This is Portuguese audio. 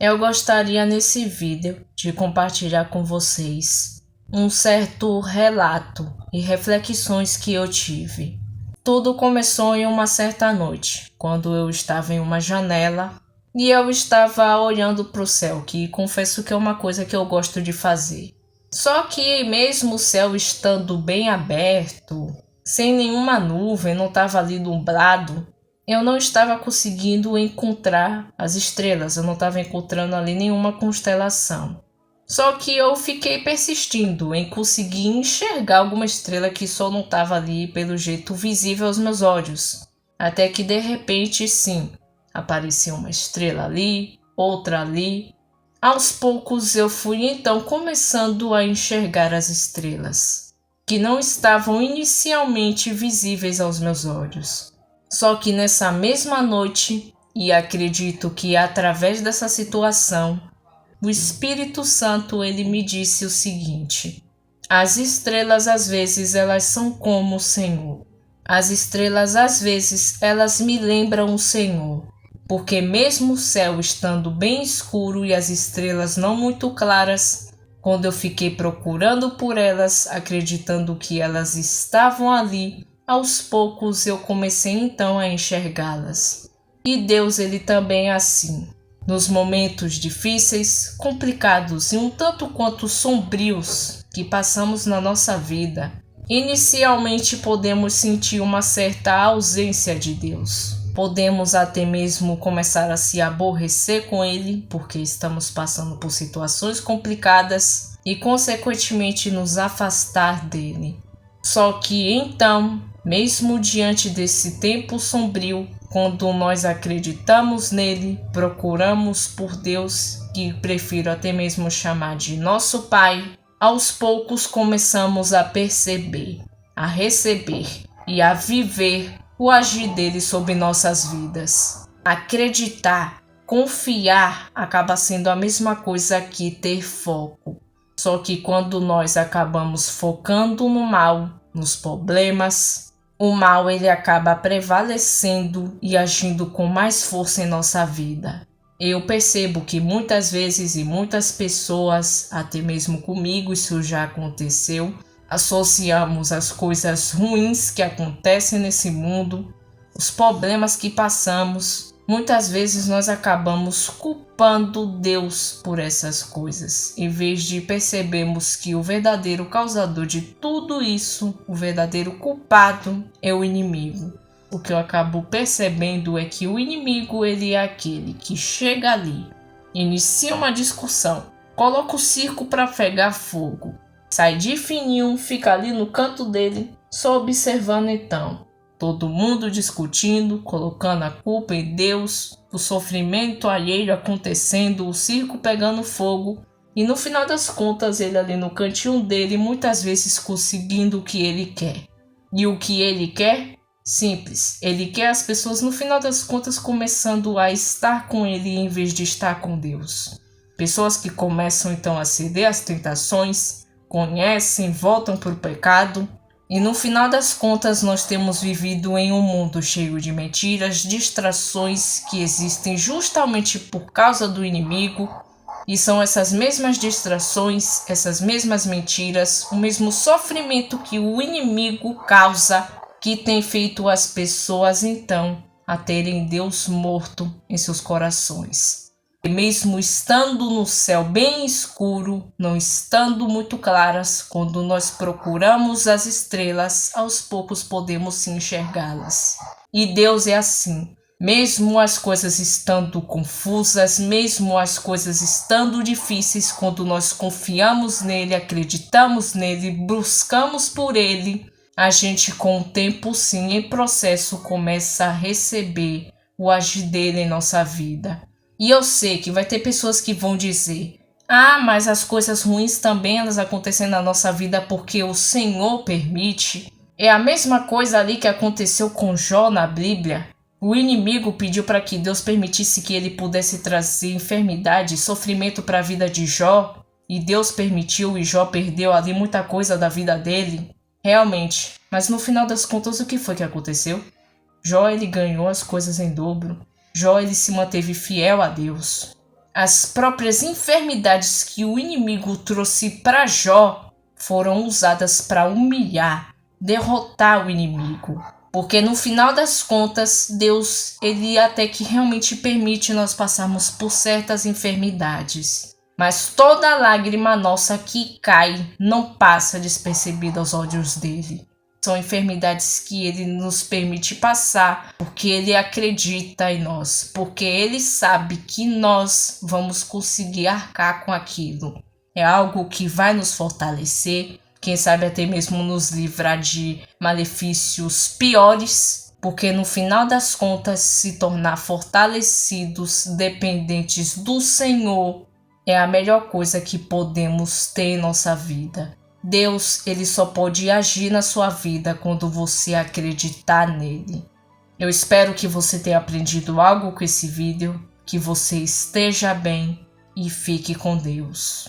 Eu gostaria nesse vídeo de compartilhar com vocês um certo relato e reflexões que eu tive. Tudo começou em uma certa noite, quando eu estava em uma janela e eu estava olhando para o céu, que confesso que é uma coisa que eu gosto de fazer. Só que mesmo o céu estando bem aberto, sem nenhuma nuvem, não estava ali nublado, eu não estava conseguindo encontrar as estrelas, eu não estava encontrando ali nenhuma constelação. Só que eu fiquei persistindo em conseguir enxergar alguma estrela que só não estava ali pelo jeito visível aos meus olhos. Até que de repente, sim, apareceu uma estrela ali, outra ali. Aos poucos eu fui então começando a enxergar as estrelas, que não estavam inicialmente visíveis aos meus olhos. Só que nessa mesma noite, e acredito que através dessa situação, o Espírito Santo ele me disse o seguinte: as estrelas às vezes elas são como o Senhor. As estrelas às vezes elas me lembram o Senhor, porque mesmo o céu estando bem escuro e as estrelas não muito claras, quando eu fiquei procurando por elas, acreditando que elas estavam ali, aos poucos eu comecei então a enxergá-las. E Deus ele também é assim. Nos momentos difíceis, complicados e um tanto quanto sombrios que passamos na nossa vida, inicialmente podemos sentir uma certa ausência de Deus. Podemos até mesmo começar a se aborrecer com Ele, porque estamos passando por situações complicadas e, consequentemente, nos afastar dele. Só que então, mesmo diante desse tempo sombrio, quando nós acreditamos nele, procuramos por Deus, que prefiro até mesmo chamar de nosso Pai, aos poucos começamos a perceber, a receber e a viver o agir dele sobre nossas vidas. Acreditar, confiar acaba sendo a mesma coisa que ter foco. Só que quando nós acabamos focando no mal, nos problemas, o mal ele acaba prevalecendo e agindo com mais força em nossa vida. Eu percebo que muitas vezes e muitas pessoas, até mesmo comigo isso já aconteceu, associamos as coisas ruins que acontecem nesse mundo, os problemas que passamos. Muitas vezes nós acabamos culpando Deus por essas coisas, em vez de percebermos que o verdadeiro causador de tudo isso, o verdadeiro culpado, é o inimigo. O que eu acabo percebendo é que o inimigo ele é aquele que chega ali, inicia uma discussão, coloca o circo para pegar fogo, sai de fininho, fica ali no canto dele, só observando então. Todo mundo discutindo, colocando a culpa em Deus, o sofrimento alheio acontecendo, o circo pegando fogo, e no final das contas ele ali no cantinho dele, muitas vezes conseguindo o que ele quer. E o que ele quer? Simples, ele quer as pessoas no final das contas começando a estar com ele em vez de estar com Deus. Pessoas que começam então a ceder às tentações, conhecem, voltam para o pecado. E no final das contas nós temos vivido em um mundo cheio de mentiras, distrações que existem justamente por causa do inimigo. E são essas mesmas distrações, essas mesmas mentiras, o mesmo sofrimento que o inimigo causa, que tem feito as pessoas então a terem Deus morto em seus corações. E mesmo estando no céu bem escuro, não estando muito claras, quando nós procuramos as estrelas, aos poucos podemos sim enxergá-las. E Deus é assim. Mesmo as coisas estando confusas, mesmo as coisas estando difíceis, quando nós confiamos nele, acreditamos nele, buscamos por ele, a gente com o tempo sim, em processo, começa a receber o agir dele em nossa vida. E eu sei que vai ter pessoas que vão dizer: ah, mas as coisas ruins também elas acontecem na nossa vida porque o Senhor permite. É a mesma coisa ali que aconteceu com Jó na Bíblia. O inimigo pediu para que Deus permitisse que ele pudesse trazer enfermidade e sofrimento para a vida de Jó. E Deus permitiu e Jó perdeu ali muita coisa da vida dele. Realmente. Mas no final das contas, o que foi que aconteceu? Jó ele ganhou as coisas em dobro. Jó ele se manteve fiel a Deus. As próprias enfermidades que o inimigo trouxe para Jó foram usadas para humilhar, derrotar o inimigo. Porque no final das contas, Deus, ele até que realmente permite nós passarmos por certas enfermidades. Mas toda lágrima nossa que cai não passa despercebida aos olhos dele. São enfermidades que ele nos permite passar porque ele acredita em nós, porque ele sabe que nós vamos conseguir arcar com aquilo. É algo que vai nos fortalecer, quem sabe até mesmo nos livrar de malefícios piores, porque no final das contas, se tornar fortalecidos, dependentes do Senhor, é a melhor coisa que podemos ter em nossa vida. Deus, ele só pode agir na sua vida quando você acreditar nele. Eu espero que você tenha aprendido algo com esse vídeo, que você esteja bem e fique com Deus.